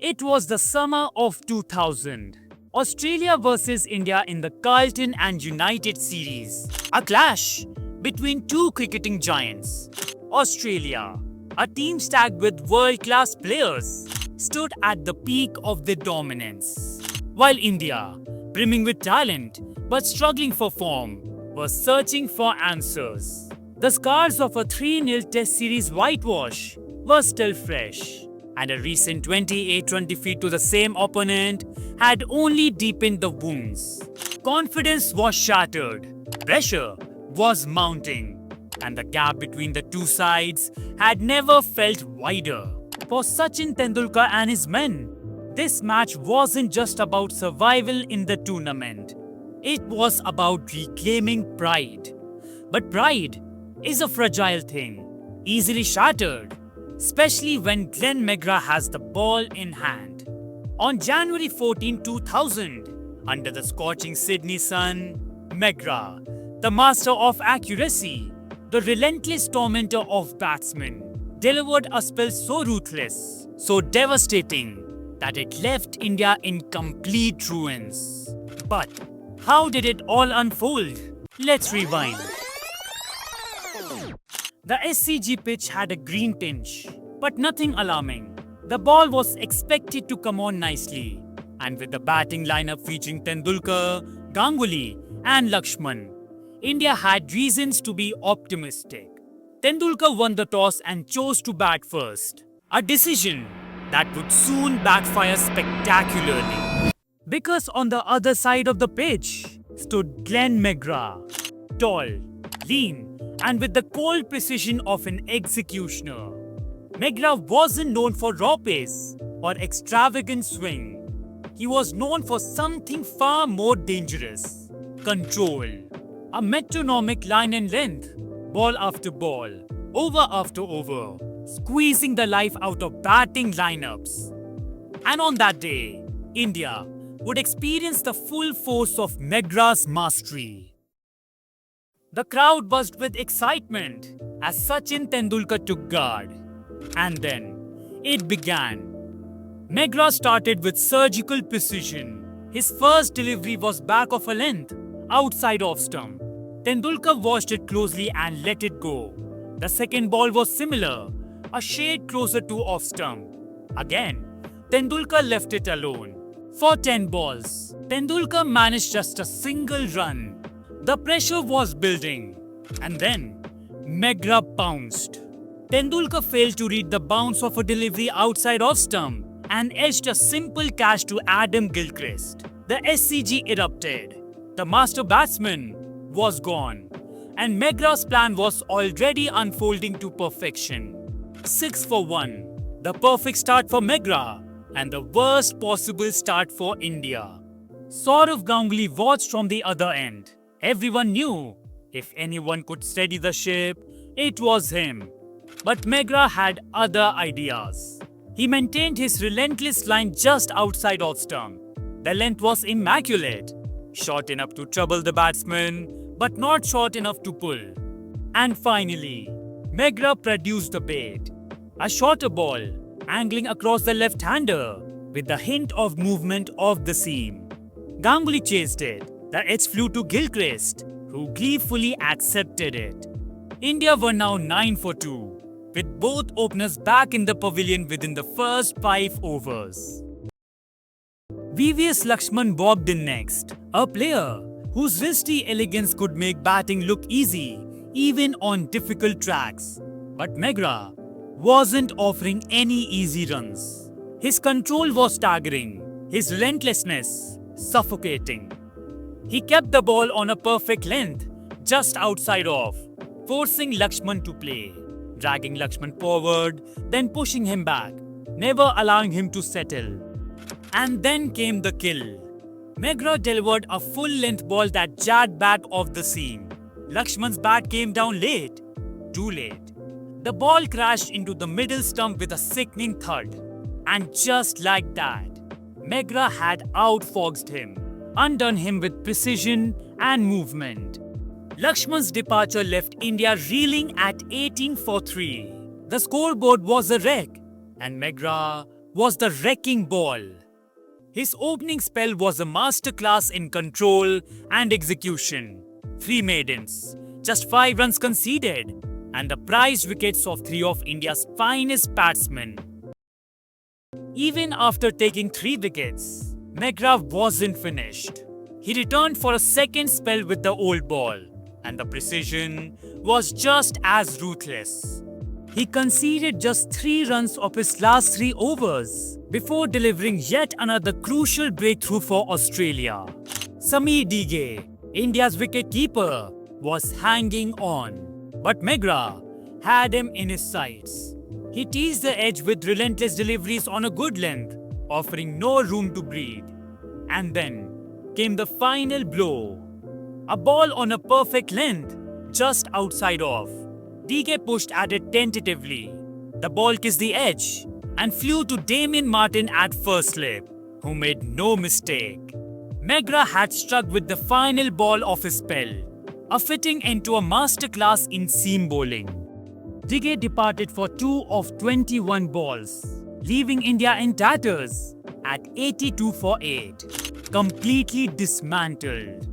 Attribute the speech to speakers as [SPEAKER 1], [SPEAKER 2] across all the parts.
[SPEAKER 1] It was the summer of 2000. Australia versus India in the Carlton and United series. A clash between two cricketing giants. Australia, a team stacked with world-class players, stood at the peak of their dominance. While India, brimming with talent but struggling for form, was searching for answers. The scars of a 3-0 Test series whitewash were still fresh, and a recent 28-run defeat to the same opponent had only deepened the wounds. Confidence was shattered, pressure was mounting, and the gap between the two sides had never felt wider. For Sachin Tendulkar and his men, this match wasn't just about survival in the tournament. It was about reclaiming pride. But pride is a fragile thing, easily shattered, especially when Glenn McGrath has the ball in hand. On January 14, 2000, under the scorching Sydney sun, McGrath, the master of accuracy, the relentless tormentor of batsmen, delivered a spell so ruthless, so devastating, that it left India in complete ruins. But how did it all unfold? Let's rewind. The SCG pitch had a green tinge, but nothing alarming. The ball was expected to come on nicely, and with the batting lineup featuring Tendulkar, Ganguly and Lakshman, India had reasons to be optimistic. Tendulkar won the toss and chose to bat first, a decision that would soon backfire spectacularly. Because on the other side of the pitch stood Glenn McGrath, tall, lean, and with the cold precision of an executioner. McGrath wasn't known for raw pace or extravagant swing. He was known for something far more dangerous: control. A metronomic line and length, ball after ball, over after over, squeezing the life out of batting lineups. And on that day, India would experience the full force of McGrath's mastery. The crowd buzzed with excitement as Sachin Tendulkar took guard. And then, it began. McGrath started with surgical precision. His first delivery was back of a length, outside off stump. Tendulkar watched it closely and let it go. The second ball was similar, a shade closer to off stump. Again, Tendulkar left it alone. For 10 balls, Tendulkar managed just a single run. The pressure was building. And then, McGrath pounced. Tendulkar failed to read the bounce of a delivery outside off stump and edged a simple catch to Adam Gilchrist. The SCG erupted. The master batsman was gone, and McGrath's plan was already unfolding to perfection. 6 for 1, the perfect start for McGrath and the worst possible start for India. Saurav Ganguly watched from the other end. Everyone knew if anyone could steady the ship, it was him. But McGrath had other ideas. He maintained his relentless line just outside off stump. The length was immaculate, short enough to trouble the batsman, but not short enough to pull. And finally, McGrath produced the bait. A shorter ball, angling across the left-hander, with the hint of movement of the seam. Ganguly chased it. The edge flew to Gilchrist, who gleefully accepted it. India were now 9 for 2, with both openers back in the pavilion within the first 5 overs. VVS Lakshman bobbed in next, a player whose wristy elegance could make batting look easy, even on difficult tracks. But McGrath wasn't offering any easy runs. His control was staggering, his relentlessness suffocating. He kept the ball on a perfect length, just outside off, forcing Lakshman to play, dragging Lakshman forward, then pushing him back, never allowing him to settle. And then came the kill. McGrath delivered a full-length ball that jarred back off the seam. Lakshman's bat came down late, too late. The ball crashed into the middle stump with a sickening thud. And just like that, McGrath had outfoxed him, undone him with precision and movement. Lakshman's departure left India reeling at 18 for 3. The scoreboard was a wreck, and McGrath was the wrecking ball. His opening spell was a masterclass in control and execution. 3 maidens, just 5 runs conceded, and the prized wickets of 3 of India's finest batsmen. Even after taking 3 wickets, McGrath wasn't finished. He returned for a second spell with the old ball, and the precision was just as ruthless. He conceded just 3 runs of his last 3 overs before delivering yet another crucial breakthrough for Australia. Samir Dige, India's wicketkeeper, was hanging on, but McGrath had him in his sights. He teased the edge with relentless deliveries on a good length, offering no room to breathe. And then came the final blow. A ball on a perfect length, just outside off. Dige pushed at it tentatively. The ball kissed the edge and flew to Damien Martyn at first slip, who made no mistake. McGrath had struck with the final ball of his spell, a fitting end to a masterclass in seam bowling. Dige departed for 2 of 21 balls, leaving India in tatters at 82 for 8, completely dismantled.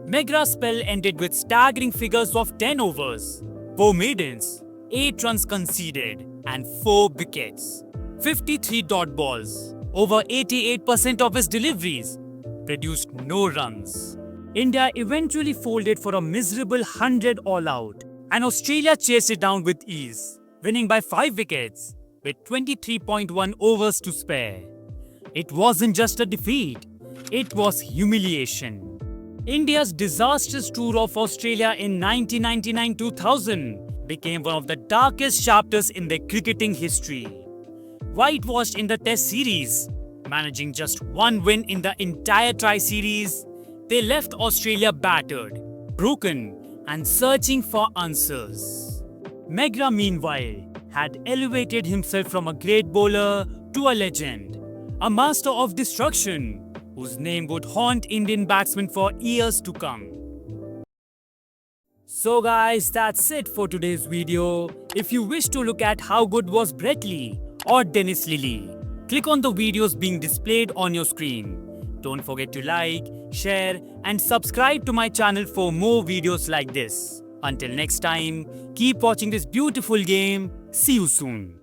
[SPEAKER 1] McGrath's spell ended with staggering figures of 10 overs, 4 maidens, 8 runs conceded, and 4 wickets. 53 dot balls, over 88% of his deliveries, produced no runs. India eventually folded for a miserable 100 all out, and Australia chased it down with ease, winning by 5 wickets with 23.1 overs to spare. It wasn't just a defeat, it was humiliation. India's disastrous tour of Australia in 1999-2000 became one of the darkest chapters in their cricketing history. Whitewashed in the Test series, managing just 1 win in the entire Tri-Series, they left Australia battered, broken, and searching for answers. McGrath, meanwhile, had elevated himself from a great bowler to a legend, a master of destruction, whose name would haunt Indian batsmen for years to come. So guys, that's it for today's video. If you wish to look at how good was Brett Lee or Dennis Lillee, click on the videos being displayed on your screen. Don't forget to like, share and subscribe to my channel for more videos like this. Until next time, keep watching this beautiful game. See you soon.